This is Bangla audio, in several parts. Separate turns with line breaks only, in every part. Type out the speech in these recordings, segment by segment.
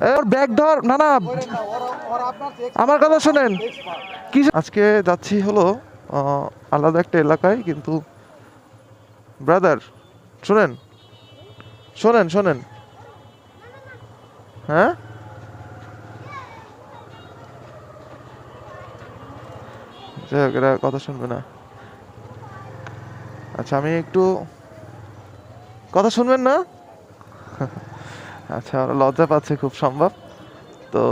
ওর ব্যাগ ধর, না না আমার কথা শোনেন। কি আজকে যাচ্ছি হলো আলাদা একটা এলাকায়, কিন্তু ব্রাদার শোনেন শোনেন শোনেন, হ্যাঁ যাই হোক, এরা কথা শুনবে না। আচ্ছা আমি একটু কথা শুনবেন না। আচ্ছা ওরা লজ্জা পাচ্ছে খুব সম্ভব। তো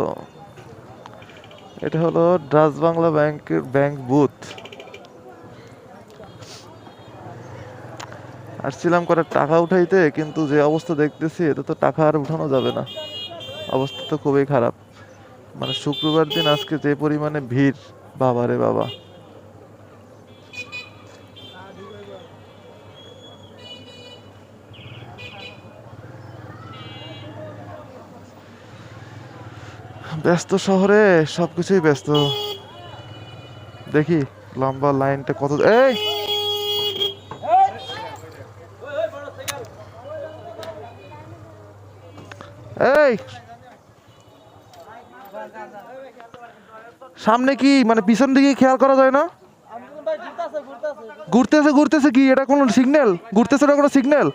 এটা হলো ডাচ বাংলা ব্যাংকের ব্যাংক বুথ। আসছিলাম করে টাকা উঠাইতে, কিন্তু যে অবস্থা দেখতেছি এতে তো টাকা আর উঠানো যাবে না, অবস্থা তো খুবই খারাপ। মানে শুক্রবার দিন আজকে যে পরিমাণে ভিড়, বাবা রে বাবা। ব্যস্ত শহরে সবকিছুই ব্যস্ত। দেখি লম্বা লাইনটা কত। এই এই সামনে কি মানে পিছন দিকে খেয়াল করা যায় না? ঘুরতেছে ঘুরতেছে কি এটা কোনো সিগন্যাল? ঘুরতেছে এটা কোনো সিগন্যাল?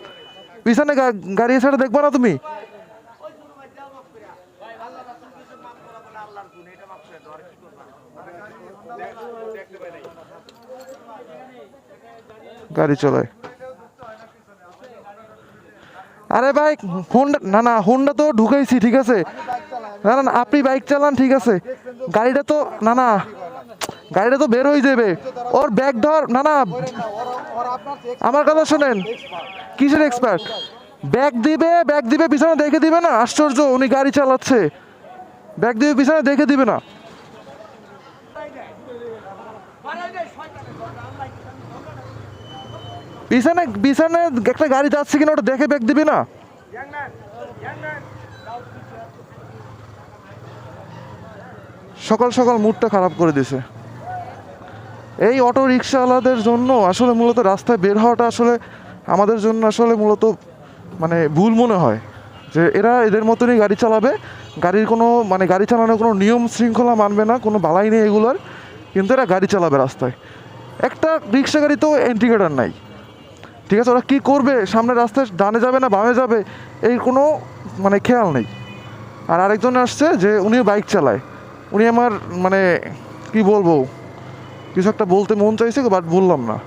পিছনে গাড়ি এসে দেখবা না তুমি? গাড়ি চলায়। আরে ভাই হোন্ডা, না না হোন্ডা তো ঢুকাইছি ঠিক আছে। না না না, আপনি বাইক চালান ঠিক আছে, গাড়িটা তো না না গাড়িটা তো বের হয়ে যাবে। ওর ব্যাগ ধর, না না আমার কথা শোনেন। কিসের এক্সপার্ট? ব্যাগ দিবে পিছনে দেখে দিবে না? আশ্চর্য, উনি গাড়ি চালাচ্ছে, ব্যাগ দিবে পিছনে দেখে দিবে না? পিছনে পিছনে একটা গাড়ি যাচ্ছে কিনা ওটা দেখে ব্যাগ দিবি না? সকাল সকাল মুডটা খারাপ করে দিছে। এই অটো রিক্সাওয়ালাদের জন্য আসলে মূলত রাস্তায় বের হওয়াটা আসলে আমাদের জন্য আসলে মূলত মানে ভুল মনে হয়, যে এরা এদের মতনই গাড়ি চালাবে, গাড়ির কোনো মানে গাড়ি চালানোর কোনো নিয়ম শৃঙ্খলা মানবে না, কোনো বালাই নেই এগুলোর, কিন্তু এরা গাড়ি চালাবে রাস্তায়। একটা রিক্সা গাড়ি তো ইন্ডিকেটার নাই, ঠিক আছে, ওরা কী করবে, সামনে রাস্তায় ডানে যাবে না বামে যাবে এই কোনো মানে খেয়াল নেই। আর আরেকজন আসছে যে উনিও বাইক চালায়, উনি আমার মানে কি বলবো, কিছু একটা বলতে মন চাইছে বাট বললাম না।